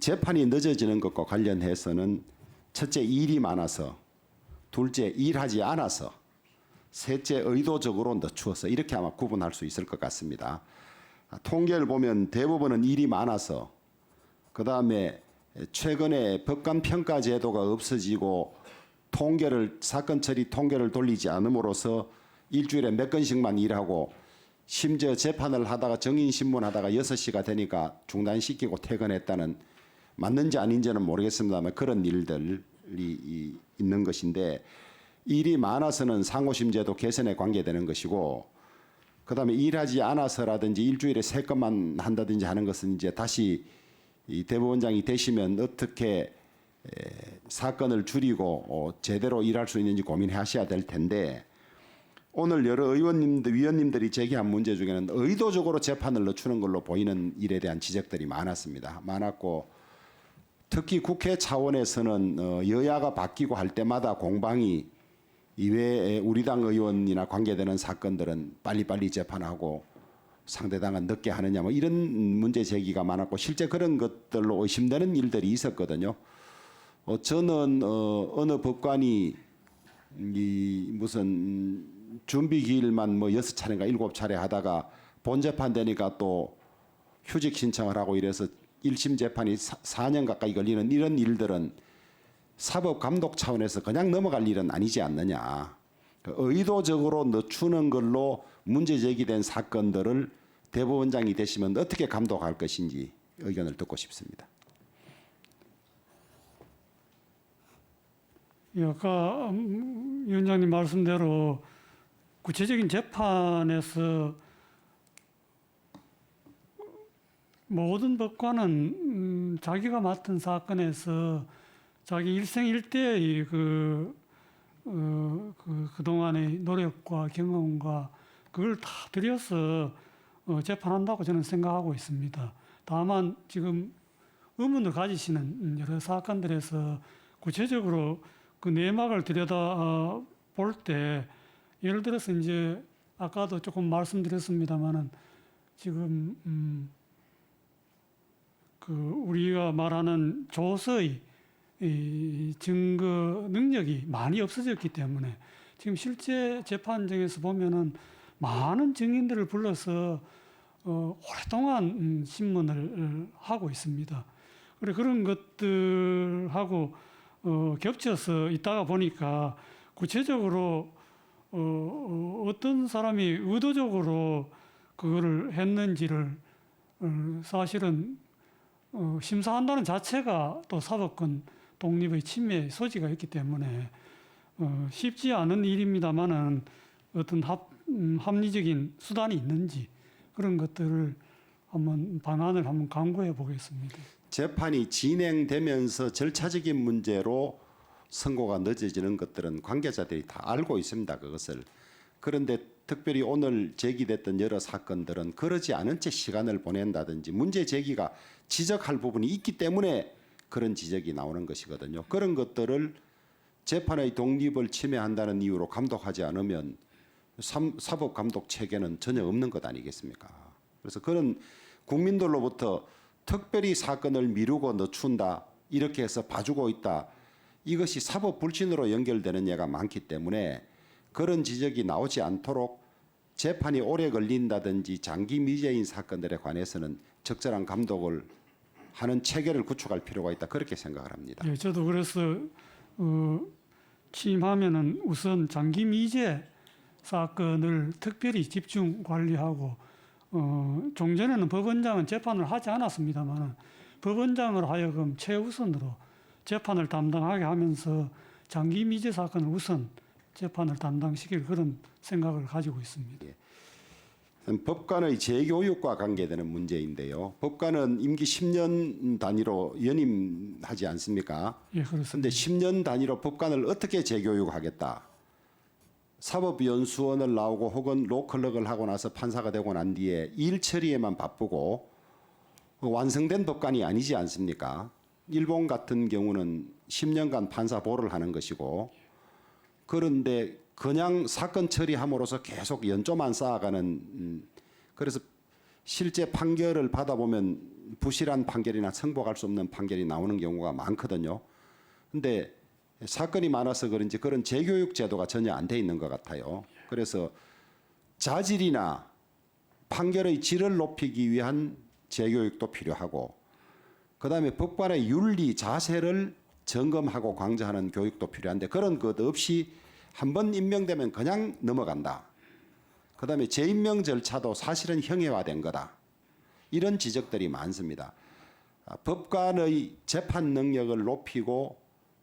재판이 늦어지는 것과 관련해서는 첫째 일이 많아서, 둘째 일하지 않아서, 셋째 의도적으로 늦추어서 이렇게 아마 구분할 수 있을 것 같습니다. 통계를 보면 대부분은 일이 많아서, 그 다음에 최근에 법관 평가 제도가 없어지고 사건 처리 통계를 돌리지 않음으로써 일주일에 몇 건씩만 일하고 심지어 재판을 하다가 정인신문 하다가 6시가 되니까 중단시키고 퇴근했다는, 맞는지 아닌지는 모르겠습니다만 그런 일들이 있는 것인데, 일이 많아서는 상호심제도 개선에 관계되는 것이고, 그다음에 일하지 않아서라든지 일주일에 3건만 한다든지 하는 것은 이제 다시 이 대법원장이 되시면 어떻게 사건을 줄이고 제대로 일할 수 있는지 고민하셔야 될 텐데, 오늘 여러 위원님들이 제기한 문제 중에는 의도적으로 재판을 늦추는 걸로 보이는 일에 대한 지적들이 많았고, 특히 국회 차원에서는 여야가 바뀌고 할 때마다 공방이 이외에 우리 당 의원이나 관계되는 사건들은 빨리빨리 재판하고 상대당은 늦게 하느냐 뭐 이런 문제 제기가 많았고, 실제 그런 것들로 의심되는 일들이 있었거든요. 저는 어느 법관이 무슨 준비 기일만 뭐 6차례인가 7차례 하다가 본재판 되니까 또 휴직 신청을 하고 이래서 1심 재판이 4년 가까이 걸리는 이런 일들은 사법감독 차원에서 그냥 넘어갈 일은 아니지 않느냐. 의도적으로 늦추는 걸로 문제 제기된 사건들을 대법원장이 되시면 어떻게 감독할 것인지 의견을 듣고 싶습니다. 아까 위원장님 말씀대로 구체적인 재판에서 모든 법관은 자기가 맡은 사건에서 자기 일생일대의 그동안의 노력과 경험과 그걸 다 들여서 재판한다고 저는 생각하고 있습니다. 다만 지금 의문을 가지시는 여러 사건들에서 구체적으로 그 내막을 들여다 볼 때, 예를 들어서 이제 아까도 조금 말씀드렸습니다만은 지금 우리가 말하는 조서의 이 증거 능력이 많이 없어졌기 때문에 지금 실제 재판정에서 보면은 많은 증인들을 불러서 오랫동안 신문을 하고 있습니다. 그래 그런 것들하고 겹쳐서 있다가 보니까 구체적으로 어떤 사람이 의도적으로 그거를 했는지를 사실은 심사한다는 자체가 또 사법권 독립의 침해 소지가 있기 때문에 쉽지 않은 일입니다만은 어떤 합리적인 수단이 있는지 그런 것들을 방안을 한번 강구해 보겠습니다. 재판이 진행되면서 절차적인 문제로 선고가 늦어지는 것들은 관계자들이 다 알고 있습니다. 그것을. 그런데 특별히 오늘 제기됐던 여러 사건들은 그러지 않은 채 시간을 보낸다든지 문제 제기가 지적할 부분이 있기 때문에 그런 지적이 나오는 것이거든요. 그런 것들을 재판의 독립을 침해한다는 이유로 감독하지 않으면 사법감독 체계는 전혀 없는 것 아니겠습니까? 그래서 그런 국민들로부터 특별히 사건을 미루고 늦춘다, 이렇게 해서 봐주고 있다, 이것이 사법 불신으로 연결되는 예가 많기 때문에 그런 지적이 나오지 않도록 재판이 오래 걸린다든지 장기 미제인 사건들에 관해서는 적절한 감독을 하는 체계를 구축할 필요가 있다, 그렇게 생각을 합니다. 예, 저도 그래서 취임하면은 우선 장기 미제 사건을 특별히 집중 관리하고 종전에는 법원장은 재판을 하지 않았습니다만 법원장으로 하여금 최우선으로 재판을 담당하게 하면서 장기 미제 사건을 우선 재판을 담당시킬 그런 생각을 가지고 있습니다. 예. 법관의 재교육과 관계되는 문제인데요. 법관은 임기 10년 단위로 연임하지 않습니까? 예, 그렇습니다. 그런데 10년 단위로 법관을 어떻게 재교육하겠다. 사법연수원을 나오고 혹은 로클럭을 하고 나서 판사가 되고 난 뒤에 일 처리에만 바쁘고 완성된 법관이 아니지 않습니까? 일본 같은 경우는 10년간 판사 보를 하는 것이고, 그런데 그냥 사건 처리함으로써 계속 연조만 쌓아가는, 그래서 실제 판결을 받아보면 부실한 판결이나 승복할 수 없는 판결이 나오는 경우가 많거든요. 근데 사건이 많아서 그런지 그런 재교육 제도가 전혀 안 돼 있는 것 같아요. 그래서 자질이나 판결의 질을 높이기 위한 재교육도 필요하고, 그다음에 법관의 윤리 자세를 점검하고 강조하는 교육도 필요한데 그런 것 없이 한 번 임명되면 그냥 넘어간다. 그다음에 재임명 절차도 사실은 형해화된 거다. 이런 지적들이 많습니다. 법관의 재판 능력을 높이고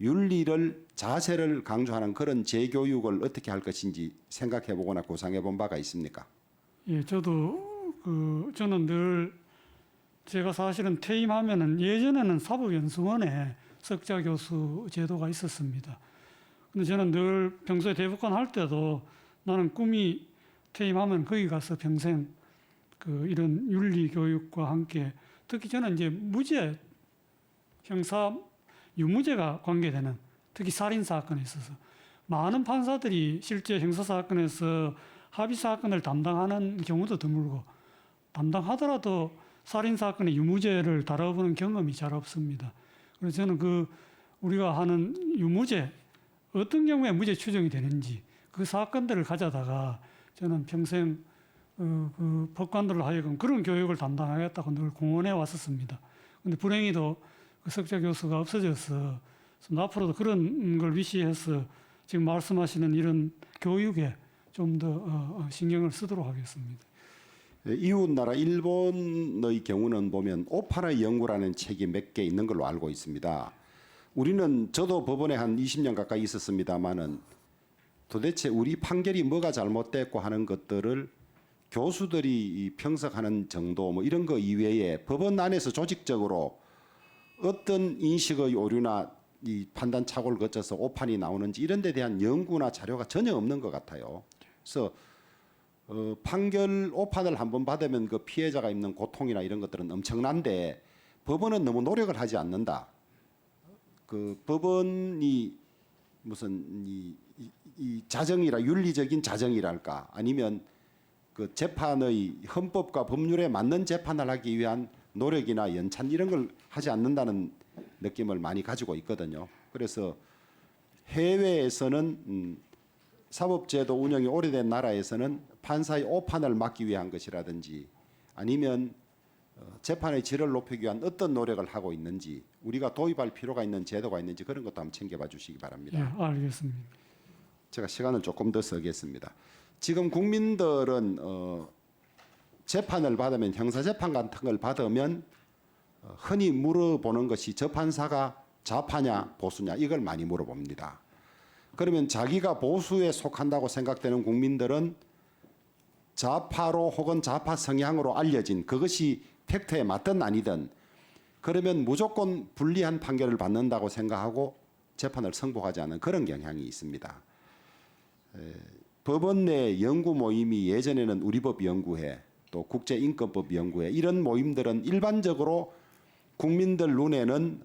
윤리를 자세를 강조하는 그런 재교육을 어떻게 할 것인지 생각해 보거나 구상해 본 바가 있습니까? 예, 저는 늘 제가 사실은 퇴임하면은 예전에는 사법연수원에 석좌 교수 제도가 있었습니다. 근데 저는 늘 평소에 대법관 할 때도 나는 꿈이 퇴임하면 거기 가서 평생 이런 윤리 교육과 함께, 특히 저는 이제 무죄, 형사 유무죄가 관계되는 특히 살인 사건에 있어서 많은 판사들이 실제 형사 사건에서 합의 사건을 담당하는 경우도 드물고, 담당하더라도 살인 사건의 유무죄를 다뤄보는 경험이 잘 없습니다. 그래서 저는 우리가 하는 유무죄, 어떤 경우에 무죄 추정이 되는지 그 사건들을 가져다가 저는 평생 법관들로 하여금 그런 교육을 담당하겠다고 늘 공언해 왔었습니다. 근데 불행히도 그 석좌 교수가 없어져서 앞으로도 그런 걸 위시해서 지금 말씀하시는 이런 교육에 좀 더 신경을 쓰도록 하겠습니다. 이웃 나라 일본의 경우는 보면 오판의 연구라는 책이 몇 개 있는 걸로 알고 있습니다. 우리는 저도 법원에 한 20년 가까이 있었습니다마는 도대체 우리 판결이 뭐가 잘못됐고 하는 것들을 교수들이 평석하는 정도 뭐 이런 거 이외에 법원 안에서 조직적으로 어떤 인식의 오류나 이 판단 착오를 거쳐서 오판이 나오는지 이런 데 대한 연구나 자료가 전혀 없는 것 같아요. 그래서 판결 오판을 한번 받으면 그 피해자가 입는 고통이나 이런 것들은 엄청난데 법원은 너무 노력을 하지 않는다. 그 법원이 무슨 이 자정이라 윤리적인 자정이랄까 아니면 그 재판의 헌법과 법률에 맞는 재판을 하기 위한 노력이나 연찬 이런 걸 하지 않는다는 느낌을 많이 가지고 있거든요. 그래서 해외에서는 사법제도 운영이 오래된 나라에서는 판사의 오판을 막기 위한 것이라든지 아니면 재판의 질을 높이기 위한 어떤 노력을 하고 있는지 우리가 도입할 필요가 있는 제도가 있는지 그런 것도 한번 챙겨봐 주시기 바랍니다. 예, 알겠습니다. 제가 시간을 조금 더 쓰겠습니다. 지금 국민들은 재판을 받으면 형사재판 같은 걸 받으면 흔히 물어보는 것이 저 판사가 좌파냐 보수냐 이걸 많이 물어봅니다. 그러면 자기가 보수에 속한다고 생각되는 국민들은 좌파로 혹은 좌파 성향으로 알려진 그것이 팩트에 맞든 아니든 그러면 무조건 불리한 판결을 받는다고 생각하고 재판을 승복하지 않는 그런 경향이 있습니다. 법원 내 연구 모임이 예전에는 우리법연구회 또 국제인권법연구회 이런 모임들은 일반적으로 국민들 눈에는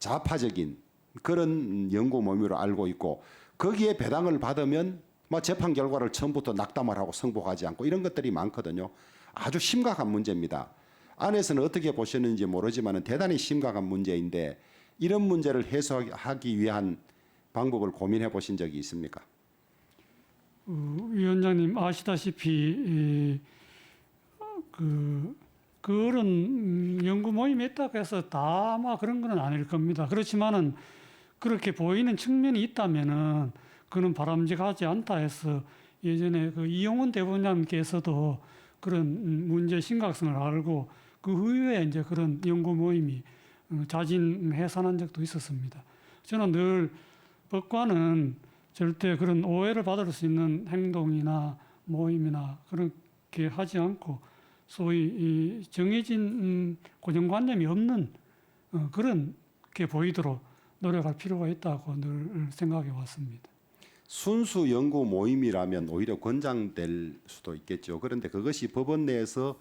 좌파적인 그런 연구 모임으로 알고 있고 거기에 배당을 받으면 뭐 재판 결과를 처음부터 낙담을 하고 승복하지 않고 이런 것들이 많거든요. 아주 심각한 문제입니다. 안에서는 어떻게 보셨는지 모르지만 대단히 심각한 문제인데 이런 문제를 해소하기 위한 방법을 고민해 보신 적이 있습니까? 위원장님 아시다시피 그런 연구 모임이 있다고 해서 다 아마 그런 건 아닐 겁니다. 그렇지만은 그렇게 보이는 측면이 있다면은 그는 바람직하지 않다 해서 예전에 이용훈 대법원장께서도 그런 문제 심각성을 알고 그 후에 이제 그런 연구 모임이 자진 해산한 적도 있었습니다. 저는 늘 법관은 절대 그런 오해를 받을 수 있는 행동이나 모임이나 그렇게 하지 않고 소위 이 정해진 고정관념이 없는 그렇게 보이도록 노력할 필요가 있다고 늘 생각해 왔습니다. 순수 연구 모임이라면 오히려 권장될 수도 있겠죠. 그런데 그것이 법원 내에서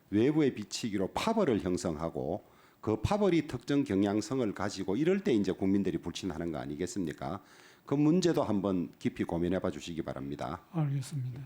외부에 비치기로 파벌을 형성하고 그 파벌이 특정 경향성을 가지고 이럴 때 이제 국민들이 불신하는 거 아니겠습니까? 그 문제도 한번 깊이 고민해 봐 주시기 바랍니다. 알겠습니다.